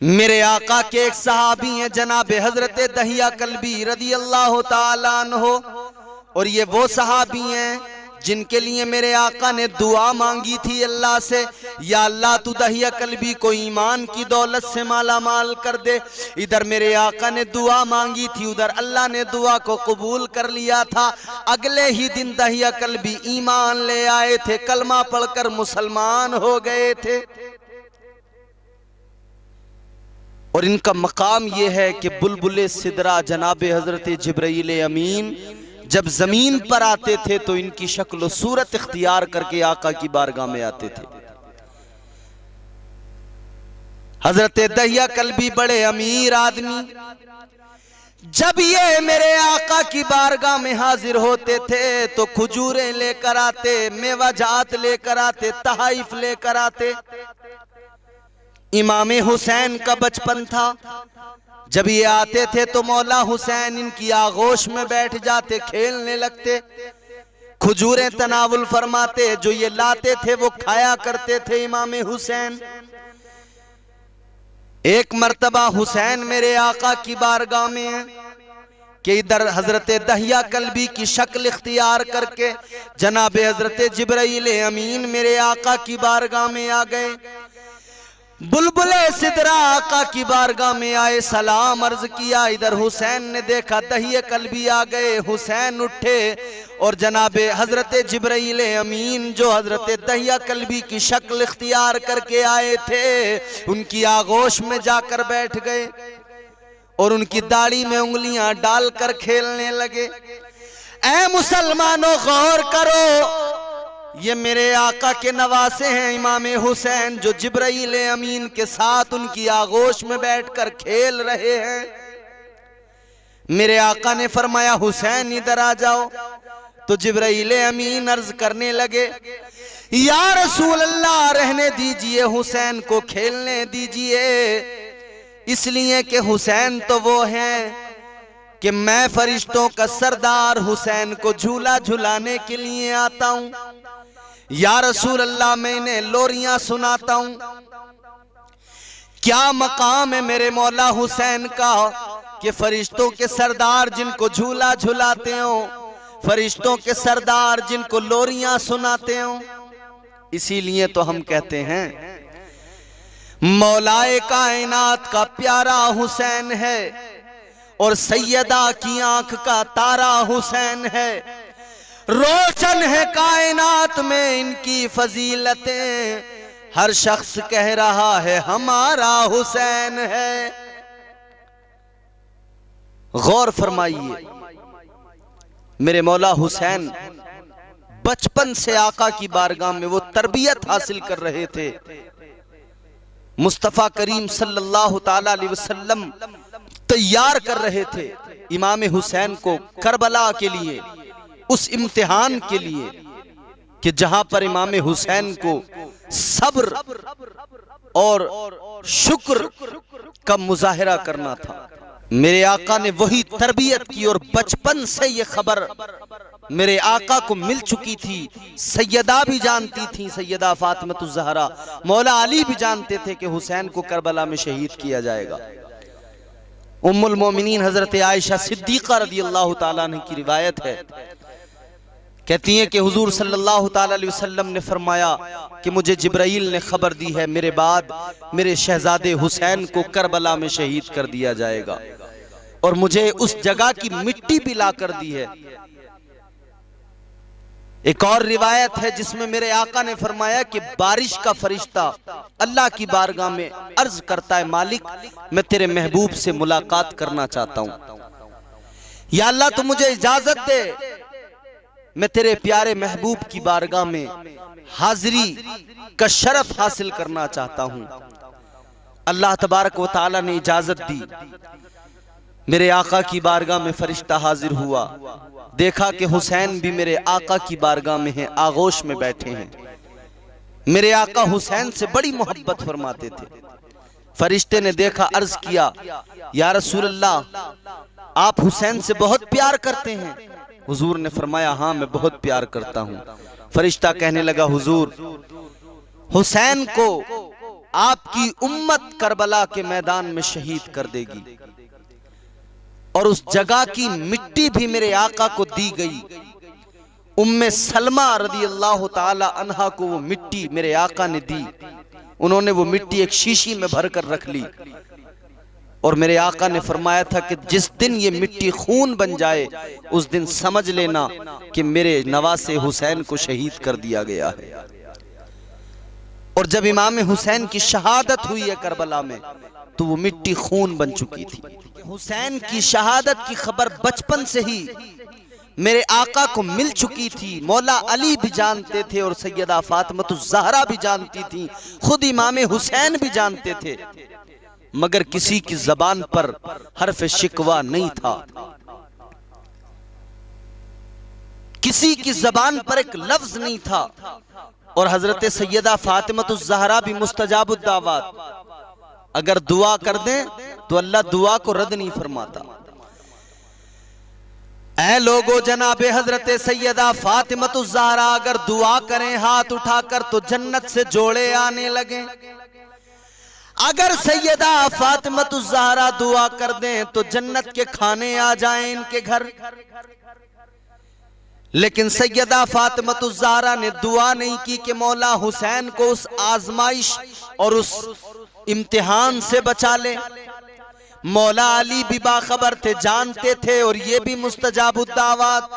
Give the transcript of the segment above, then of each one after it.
मेरे आका के एक सहाबी हैं जनाब हजरत दहिया कल्बी रदी अल्लाह ताला अन्हो, और ये वो सहाबी हैं जिनके लिए मेरे आका ने दुआ मांगी थी अल्लाह से, या अल्लाह तू दहिया कल्बी को ईमान की दौलत से माला माल कर दे। इधर मेरे आका ने दुआ मांगी थी, उधर अल्लाह ने दुआ को कबूल कर लिया था। अगले ही दिन दहिया कल्बी ईमान ले आए थे, कलमा पढ़कर मुसलमान हो गए थे। और इनका मकाम यह है कि बुलबुल सिदरा जनाब हजरत जिब्राइल अमीन जब जमीन पर आते थे तो इनकी शक्ल सूरत इख्तियार करके आका की बारगाह में आते थे। हजरत दहिया कल्बी बड़े अमीर आदमी, जब ये मेरे आका की बारगाह में हाजिर होते थे तो खजूरें लेकर आते, मेवाजात लेकर आते, तहाइफ लेकर आते। इमाम हुसैन का बचपन था, जब ये आते थे तो मौला हुसैन इनकी आगोश में बैठ जाते, खेलने लगते, खजूरें तनावुल फरमाते, जो ये लाते थे वो खाया करते थे इमाम हुसैन। एक मर्तबा हुसैन मेरे आका की बारगाह में है कि इधर हजरत दहिया कल्बी की शक्ल इख्तियार करके जनाब हजरत जिब्राइल अमीन मेरे आका की बारगाह में आ गए। बुलबुले सिदरा आका की बारगाह में आए, सलाम अर्ज किया। इधर हुसैन ने देखा दहिया कल्बी आ गए। हुसैन उठे और जनाब हजरत जिब्राइल अमीन जो हजरत दहिया कल्बी की शक्ल इख्तियार करके आए थे उनकी आगोश में जाकर बैठ गए और उनकी दाढ़ी में उंगलियां डालकर खेलने लगे। ऐ मुसलमानों गौर करो, ये मेरे आका के नवासे हैं इमाम हुसैन जो जिब्राइल अमीन के साथ उनकी आगोश में बैठकर खेल रहे हैं। मेरे आका ने फरमाया हुसैन इधर आ जाओ, तो जिब्राइल अमीन अर्ज करने लगे, या रसूल अल्लाह रहने दीजिए, हुसैन को खेलने दीजिए, इसलिए कि हुसैन तो वो हैं कि मैं फरिश्तों का सरदार हुसैन को झूला झुलाने के लिए आता हूं। या रसूल अल्लाह मैं इन्हें लोरियां सुनाता हूं। क्या मकाम है मेरे मौला हुसैन का कि फरिश्तों के सरदार जिनको झूला झुलाते हो, फरिश्तों के सरदार जिनको लोरियां सुनाते हो। इसीलिए तो हम कहते हैं मौलाए कायनात का प्यारा हुसैन है और सैयदा की आंख का तारा हुसैन है। रोशन है कायनात में इनकी फजीलतें, हर शख्स कह रहा है हमारा हुसैन है। गौर फरमाइए, मेरे मौला हुसैन बचपन से आका की बारगाह में वो तरबियत हासिल कर रहे थे। मुस्तफा करीम सल्लल्लाहु ताला अलैहि वसल्लम तैयार कर रहे थे इमाम हुसैन को करबला के लिए, उस इम्तिहान के लिए कि जहां पर इमाम हुसैन को सब्र और शुक्र का मुजाहिरा करना था। मेरे आका ने वही तरबियत की और बचपन से ये खबर मेरे आका को मिल चुकी थी। सैयदा भी जानती थी, सैयदा फातिमा ज़हरा, मौला अली भी जानते थे कि हुसैन को करबला में शहीद किया जाएगा। उम्मुल मोमिनीन हजरत आयशा सिद्दीक़ा रज़ियल्लाहु ताला अन्हा की रिवायत है, कहती हैं कि हुजूर सल्लल्लाहु ताला अलैहि वसल्लम ने फरमाया कि मुझे जिब्राइल ने खबर दी है मेरे बाद मेरे शहजादे हुसैन को करबला में शहीद कर दिया जाएगा, और मुझे उस जगह की मिट्टी भी ला कर दी है। एक और रिवायत है जिसमें मेरे आका ने फरमाया कि बारिश का फरिश्ता अल्लाह की बारगाह में अर्ज करता है, मालिक मैं तेरे महबूब से मुलाकात करना चाहता हूं, या अल्लाह तू मुझे इजाजत दे, मैं तेरे प्यारे महबूब की बारगाह में हाजिरी का शरफ हासिल करना चाहता हूं। अल्लाह तबारक व तआला ने इजाजत दी। मेरे आका की बारगाह में फरिश्ता हाजिर हुआ, देखा कि हुसैन भी मेरे आका की बारगाह में है, आगोश में बैठे हैं। मेरे आका हुसैन से बड़ी मोहब्बत फरमाते थे। फरिश्ते ने देखा, अर्ज किया, या रसूल अल्लाह आप हुसैन से बहुत प्यार करते हैं। हुजूर ने फरमाया हाँ मैं बहुत प्यार करता हूँ। फरिश्ता कहने लगा, हुजूर हुसैन को आपकी उम्मत करबला के मैदान में शहीद कर देगी। और उस जगह की मिट्टी भी मेरे आका को दी गई। उम्मे सलमा रदी अल्लाह ताला अन्हा को वो मिट्टी मेरे आका ने दी। उन्होंने वो मिट्टी एक शीशी में भरकर रख ली और मेरे आका ने फरमाया था कि जिस दिन ये मिट्टी खून बन जाए उस दिन समझ लेना कि मेरे नवासे हुसैन को शहीद कर दिया गया है। और जब इमाम हुसैन की शहादत हुई है करबला में तो वो मिट्टी खून बन चुकी थी। हुसैन की शहादत की खबर बचपन से ही मेरे आका को मिल चुकी थी। मौला अली भी जानते थे और सैयदा फातिमतुज़ ज़हरा भी जानती थी, खुद इमाम हुसैन भी जानते थे, मगर किसी की जबान पर हर्फ शिकवा नहीं था, किसी की जबान पर एक लफ्ज नहीं था। और हजरत सैयदा फातिमतुज़ ज़हरा भी मुस्तजाबुद दावत, अगर दुआ कर दें तो अल्लाह दुआ को रद्द नहीं फरमाता। ऐ लोगो, जनाबे हजरत सैयदा फातिमतुज़ ज़हरा अगर दुआ करें हाथ उठाकर तो जन्नत से जोड़े आने लगे। अगर सैयदा फातिमतुज़ ज़हरा दुआ कर दें तो जन्नत के खाने आ जाएं इनके घर। लेकिन सैयदा फातिमतुज़ ज़हरा ने दुआ नहीं की कि मौला हुसैन को उस आजमाइश और उस इम्तिहान से बचा ले। मौला अली भी बाखबर थे, जानते थे, और ये भी मुस्तजाबुद दावत।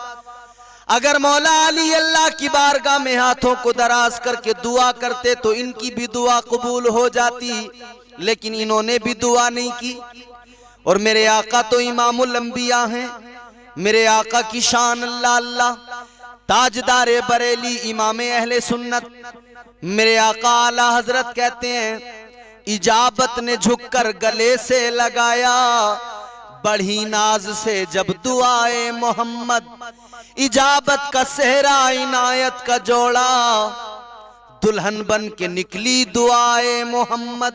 अगर मौला अली अल्लाह की बारगाह में हाथों को दराज करके दुआ करते तो इनकी भी दुआ कबूल हो जाती, लेकिन इन्होंने भी दुआ नहीं की। और मेरे आका तो इमामुल अंबिया हैं, मेरे आका की शान अल्लाह अल्लाह, ताजदारे बरेली, इमाम अहले सुन्नत। मेरे आका आला हजरत कहते हैं इजाबत ने झुककर गले से लगाया, बढ़ी नाज से जब दुआए मोहम्मद, इजाबत का सेहरा इनायत का जोड़ा, दुल्हन बन के निकली दुआए मोहम्मद।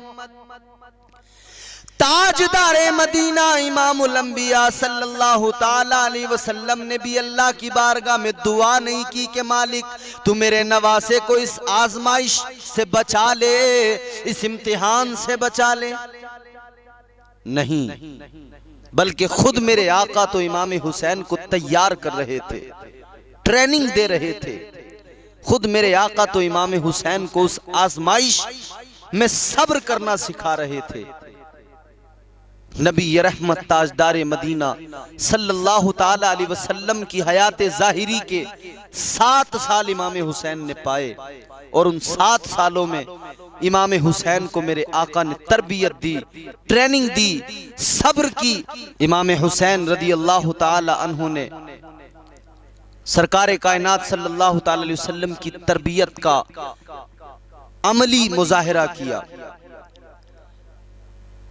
ताजदारे मदीना इमामुल अंबिया सल्लल्लाहु ताला अलैहि वसल्लम ने भी अल्लाह की बारगाह में दुआ नहीं की कि मालिक तू मेरे नवासे को इस आजमाइश से बचा ले, इस इम्तिहान से बचा ले। नहीं, बल्कि खुद मेरे आका तो इमाम हुसैन को तैयार कर रहे थे, ट्रेनिंग दे रहे थे। खुद मेरे आका तो इमाम हुसैन को उस आजमाइश में सब्र करना सिखा रहे थे। नबी रहमत ताजदार मदीना सल्लल्लाहु ताला अलैहि वसल्लम की हयात ज़ाहिरी के 7 साल इमाम हुसैन ने पाए, और उन 7 सालों में इमाम हुसैन को मेरे आका ने तरबियत दी, ट्रेनिंग दी, सब्र की। इमाम हुसैन रदी अल्लाह ताला अन्हु ने सरकार कायनात सल्लल्लाहु ताला अलैहि वसल्लम की तरबियत का अमली मुजाहिरा किया।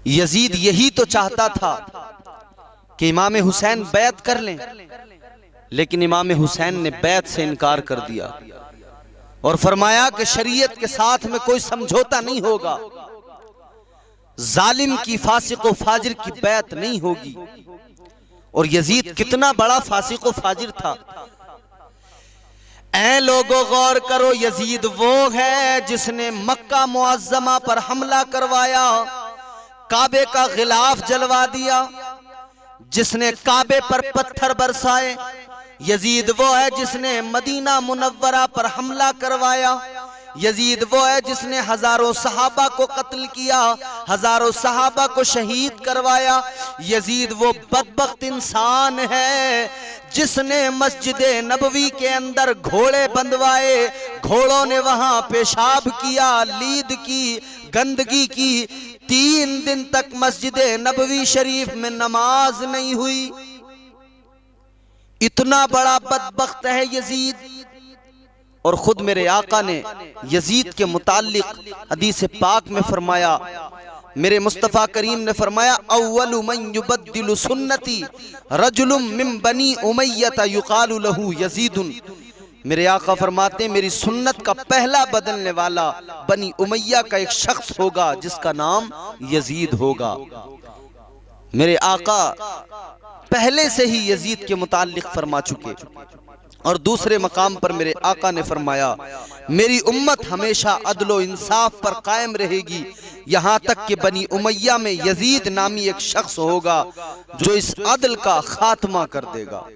यजीद यही तो चाहता था कि इमाम हुसैन बैत कर लें, लेकिन इमाम हुसैन ने बैत से इनकार कर दिया और फरमाया कि शरीयत के साथ में कोई समझौता नहीं होगा, जालिम की फासिक व फाजिर की बैत नहीं होगी। और यजीद कितना बड़ा फासिक व फाजिर था। ऐ लोगों गौर करो, यजीद वो है जिसने मक्का मुअज्जमा पर हमला करवाया, काबे का गिलाफ जलवा दिया, जिसने काबे पर पत्थर बरसाए। यजीद वो है जिसने मदीना मुनव्वरा पर हमला करवाया। यजीद वो है जिसने हजारों सहाबा को कत्ल किया, हजारों सहाबा को शहीद करवाया। यजीद वो बदबख्त इंसान है जिसने मस्जिद नबवी के अंदर घोड़े बंधवाए, घोड़ों ने वहां पेशाब किया, लीद की, गंदगी की। 3 दिन तक मस्जिद नबवी शरीफ में नमाज नहीं हुई। इतना बड़ा बदबख्त है यजीद। और खुद मेरे आका ने यजीद के मुताल्लिक हदीस पाक में फरमाया, मेरे मुस्तफ़ा करीम ने फरमाया अव्वलु मन युबद्दिलु सुन्नती रजुलुम मिन बनी उमय्या युकालु लहू यजीदुन। मेरे आका फरमाते हैं मेरी सुन्नत का पहला बदलने वाला बनी उमैया का एक शख्स होगा जिसका नाम यजीद होगा। मेरे आका पहले से ही यजीद के मुताल्लिक फरमा चुके। और दूसरे मकाम पर मेरे आका ने फरमाया, मेरी उम्मत हमेशा अदलो इंसाफ पर कायम रहेगी, यहाँ तक कि बनी उमैया में यजीद नामी एक शख्स होगा जो इस अदल का खात्मा कर देगा।